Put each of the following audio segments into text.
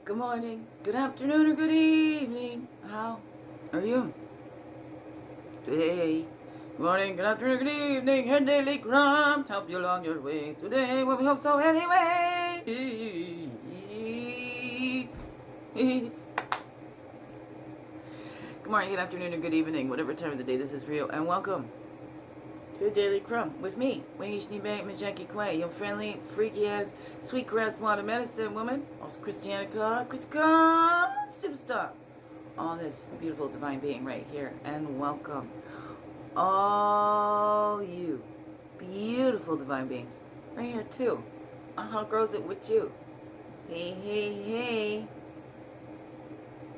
good morning, good afternoon, or good evening. How are you today? Good morning, good afternoon, good evening, and daily CRUMB help you along your way today. Well, we hope so anyway. Peace. Good morning, good afternoon, or good evening, whatever time of the day this is for you, and welcome to the Daily CRUMB with me, iwishhewouldhavejusthitme, your friendly, freaky-ass, sweet grass water medicine woman, also Christianica, superstar, all this beautiful divine being right here, and welcome all you beautiful divine beings right here too. How grows it with you? Hey.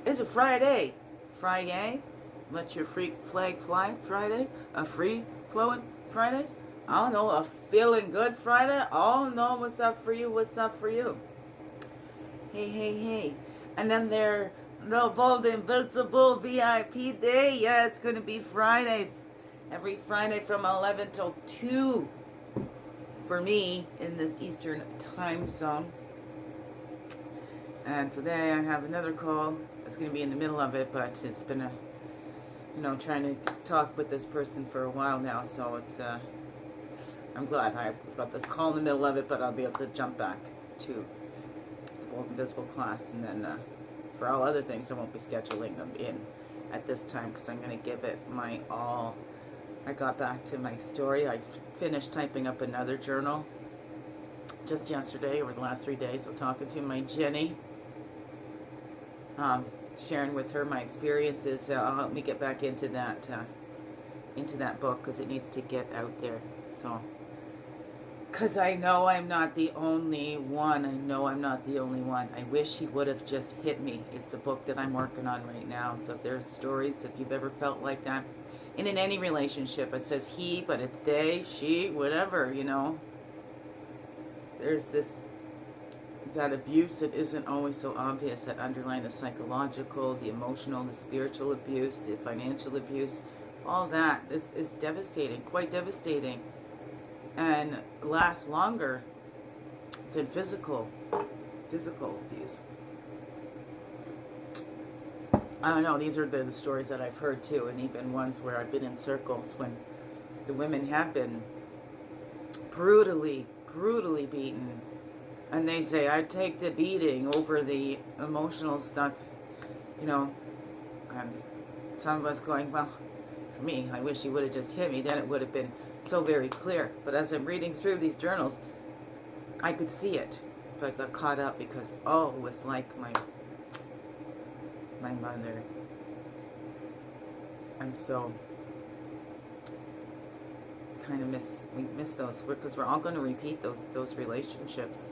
It's a Friday. Let your freak flag fly Friday. A free flowing Fridays. I don't know, a feeling good Friday. Oh no, what's up for you? Hey. And then there, no bold invincible VIP day. Yeah, it's gonna be Fridays. Every Friday from 11 till 2 for me in this Eastern time zone. And today I have another call. It's going to be in the middle of it, but it's been trying to talk with this person for a while now, so it's, I'm glad I've got this call in the middle of it, but I'll be able to jump back to the Bold Invisible class, and then for all other things I won't be scheduling them in at this time, because I'm going to give it my all. I got back to my story. I finished typing up another journal just yesterday, over the last 3 days, so talking to my Jenny, sharing with her my experiences. I'll help me get back into that book, because it needs to get out there. So, because I know I'm not the only one. I wish he would have just hit me is the book that I'm working on right now. So if there's stories, if you've ever felt like that, and in any relationship, it says he, but it's they, she, whatever, There's that abuse that isn't always so obvious, that underlying the psychological, the emotional, the spiritual abuse, the financial abuse, all that is devastating, quite devastating, and lasts longer than physical abuse. I don't know, these are the stories that I've heard too, and even ones where I've been in circles when the women have been brutally beaten, and they say, I'd take the beating over the emotional stuff, and some of us going, well, for me, I wish he would have just hit me, then it would have been so very clear. But as I'm reading through these journals, I could see it, but I got caught up because, it was like my mother. And so kind of we miss those, because we're all going to repeat those relationships.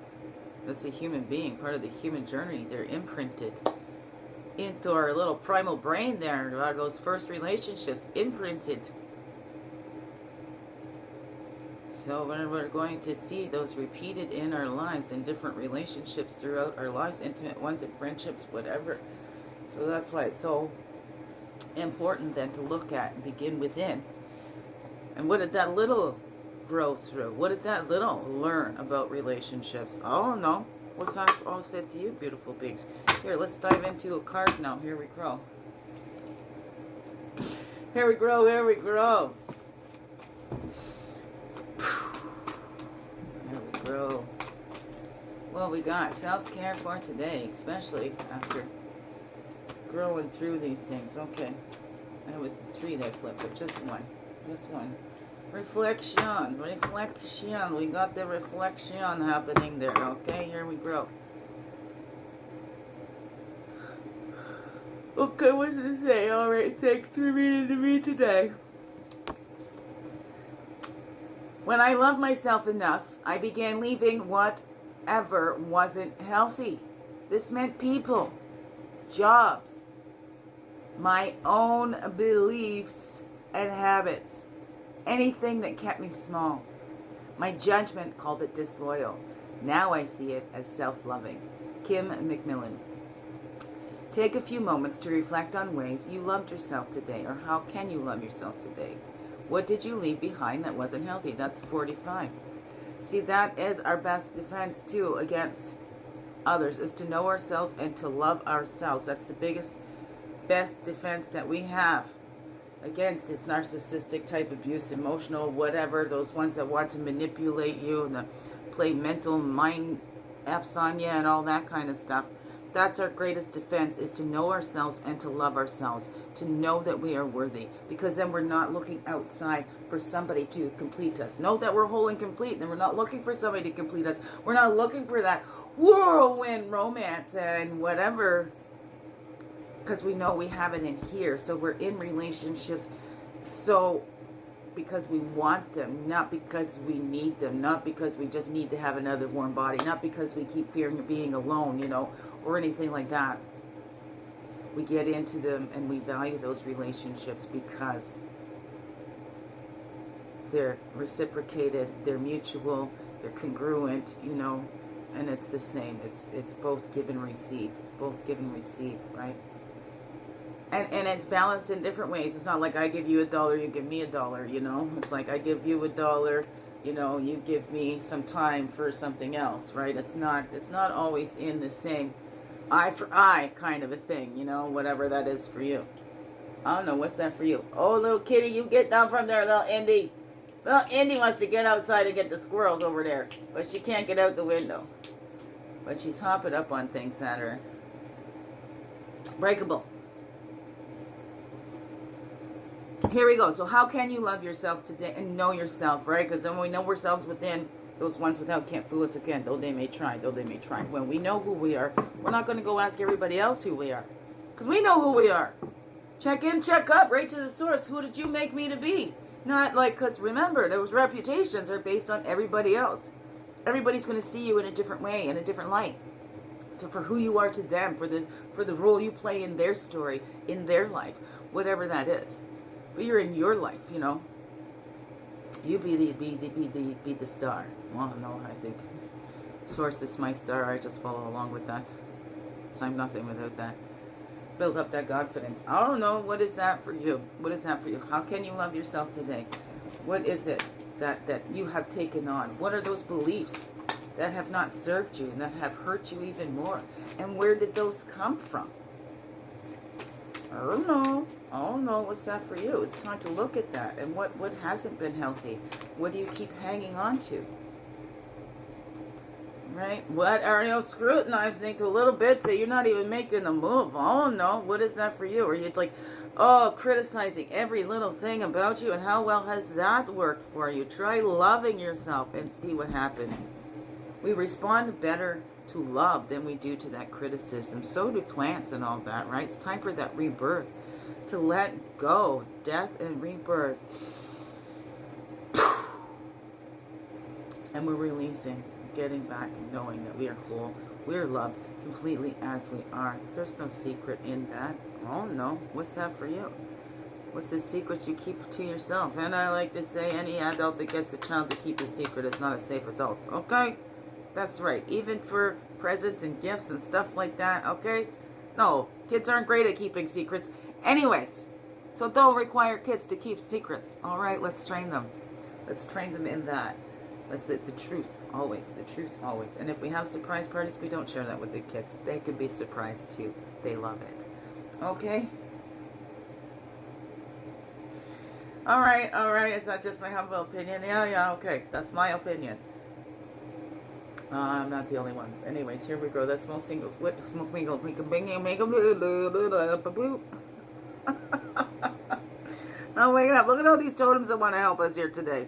That's a human being, part of the human journey. They're imprinted into our little primal brain there. Those first relationships imprinted. So we're going to see those repeated in our lives, in different relationships throughout our lives, intimate ones and friendships, whatever. So that's why it's so important then to look at and begin within. And what did that little grow through? What did that little learn about relationships? Oh no. What's that all said to you, beautiful beings? Here, let's dive into a card now. Here we grow. Here we grow. Well, we got self-care for today, especially after growing through these things. Okay. That was the 3 that flipped, but just one. Reflection. We got the reflection happening there. Okay, here we grow. Okay, what's it say? Alright, thanks for reading to me today. When I loved myself enough, I began leaving whatever wasn't healthy. This meant people, jobs, my own beliefs and habits. Anything that kept me small. My judgment called it disloyal. Now I see it as self-loving. McMillen. Take a few moments to reflect on ways you loved yourself today, or how can you love yourself today? What did you leave behind that wasn't healthy? That's 45. See, that is our best defense too against others, is to know ourselves and to love ourselves. That's the biggest, best defense that we have against this narcissistic type abuse, emotional, whatever, those ones that want to manipulate you and play mental mind F's on you and all that kind of stuff. That's our greatest defense, is to know ourselves and to love ourselves, to know that we are worthy, because then we're not looking outside for somebody to complete us. Know that we're whole and complete, and we're not looking for somebody to complete us. We're not looking for that whirlwind romance and whatever, because we know we have it in here. So we're in relationships so because we want them, not because we need them, not because we just need to have another warm body, not because we keep fearing of being alone, or anything like that. We get into them and we value those relationships because they're reciprocated, they're mutual, they're congruent, and it's the same. It's both give and receive, right? And it's balanced in different ways. It's not like I give you $1, you give me $1, It's like I give you $1, you give me some time for something else, right? It's not always in the same eye for eye kind of a thing, whatever that is for you. I don't know, what's that for you? Oh, little kitty, you get down from there, little Indy. Little Indy wants to get outside and get the squirrels over there, but she can't get out the window. But she's hopping up on things that are breakable. Here we go. So how can you love yourself today and know yourself, right? Because then when we know ourselves within, those ones without can't fool us again. Though they may try. When we know who we are, we're not going to go ask everybody else who we are. Because we know who we are. Check in, check up, right to the source. Who did you make me to be? Not like, because remember, those reputations are based on everybody else. Everybody's going to see you in a different way, in a different light. For who you are to them, for the role you play in their story, in their life, whatever that is. But you're in your life, You be the star. Well, no, I think source is my star. I just follow along with that. So I'm nothing without that. Build up that confidence. I don't know. What is that for you? What is that for you? How can you love yourself today? What is it that you have taken on? What are those beliefs that have not served you and that have hurt you even more? And where did those come from? I don't know. What's that for you? It's time to look at that. And what hasn't been healthy? What do you keep hanging on to? Right? What are you scrutinizing to a little bit so you're not even making a move? Oh no. What is that for you? Or you're like, criticizing every little thing about you, and how well has that worked for you? Try loving yourself and see what happens. We respond better to love than we do to that criticism. So do plants and all that, right? It's time for that rebirth. To let go. Death and rebirth. And we're releasing. Getting back and knowing that we are whole. We are loved completely as we are. There's no secret in that. Oh no. What's that for you? What's the secret you keep to yourself? And I like to say, any adult that gets a child to keep a secret is not a safe adult. Okay? That's right. Even for presents and gifts and stuff like that, okay? No, kids aren't great at keeping secrets. Anyways, so don't require kids to keep secrets. All right, let's train them. Let's train them in that. That's it. The truth, always. The truth, always. And if we have surprise parties, we don't share that with the kids. They could be surprised too. They love it. Okay? All right. Is that just my humble opinion? Yeah, okay. That's my opinion. I'm not the only one. Anyways, here we go. That's most singles. What smoke mingle? Make a boop. Now wake up. Look at all these totems that want to help us here today.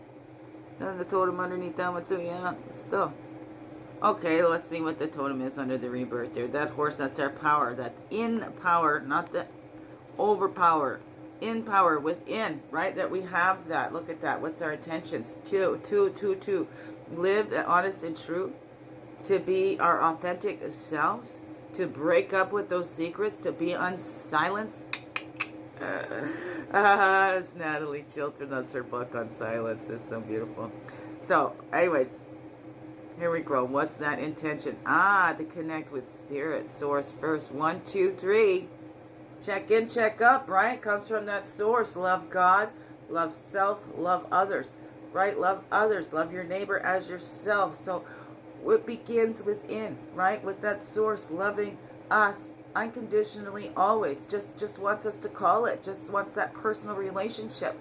And the totem underneath that one too. Yeah, still. Okay, let's see what the totem is under the rebirth there. That horse, that's our power. That in power, not the overpower. In power, within, right? That we have that. Look at that. What's our intentions? Two. Live honest and true. To be our authentic selves. To break up with those secrets. To be unsilenced. It's Natalie Chilton. That's her book on silence. It's so beautiful. So, anyways, here we go. What's that intention? To connect with spirit, source first. 1, 2, 3. Check in, check up, right? Comes from that source. Love God, love self, love others, right? Love others. Love your neighbor as yourself. So It begins within, right? With that source loving us unconditionally always. Just wants us to call it. Just wants that personal relationship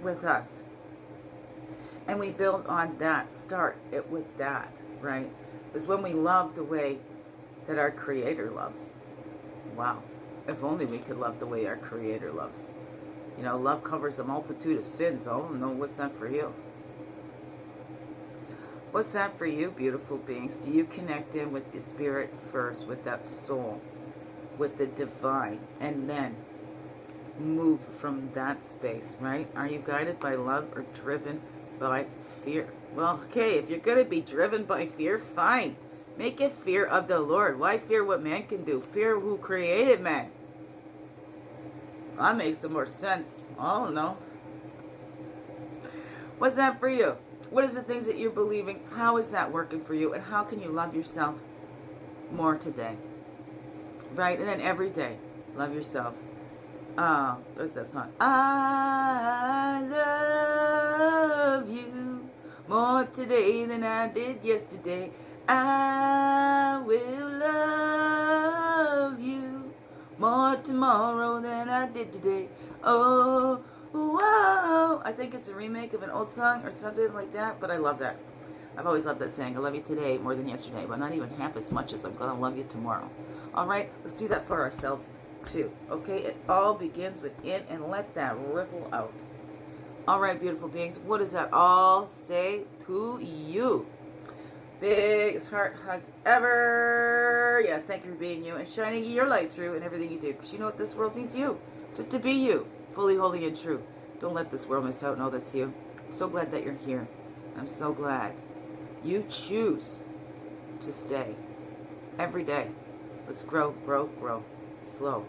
with us. And we build on that. Start it with that, right? Because when we love the way that our Creator loves. Wow. If only we could love the way our Creator loves. You know, love covers a multitude of sins. Oh, no, what's that for you? What's that for you, beautiful beings? Do you connect in with the spirit first, with that soul, with the divine, and then move from that space, right? Are you guided by love or driven by fear? Well, okay, if you're going to be driven by fear, fine. Make it fear of the Lord. Why fear what man can do? Fear who created man. That makes some more sense. I don't know. What's that for you? What is the things that you're believing? How is that working for you? And how can you love yourself more today? Right? And then every day, love yourself. There's that song. I love you more today than I did yesterday. I will love you more tomorrow than I did today. Oh, whoa. I think it's a remake of an old song or something like that, but I love that. I've always loved that saying. I love you today more than yesterday, but not even half as much as I'm going to love you tomorrow. All right, let's do that for ourselves too. Okay, it all begins within, and let that ripple out. All right, beautiful beings, what does that all say to you? Biggest heart hugs ever. Yes, thank you for being you and shining your light through in everything you do, because you know what, this world needs you. Just to be you, fully, holy, and true. Don't let this world miss out. No, that's you. I'm so glad that you're here. I'm so glad you choose to stay every day. Let's grow, grow, grow. Slow,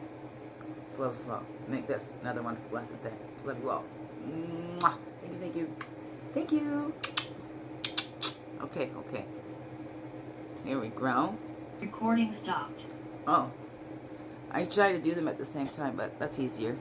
slow, slow. Make this another wonderful, blessed day. Love you all. Mwah. Thank you, thank you. Thank you. Okay, okay. Here we go. Recording stopped. Oh. I try to do them at the same time, but that's easier.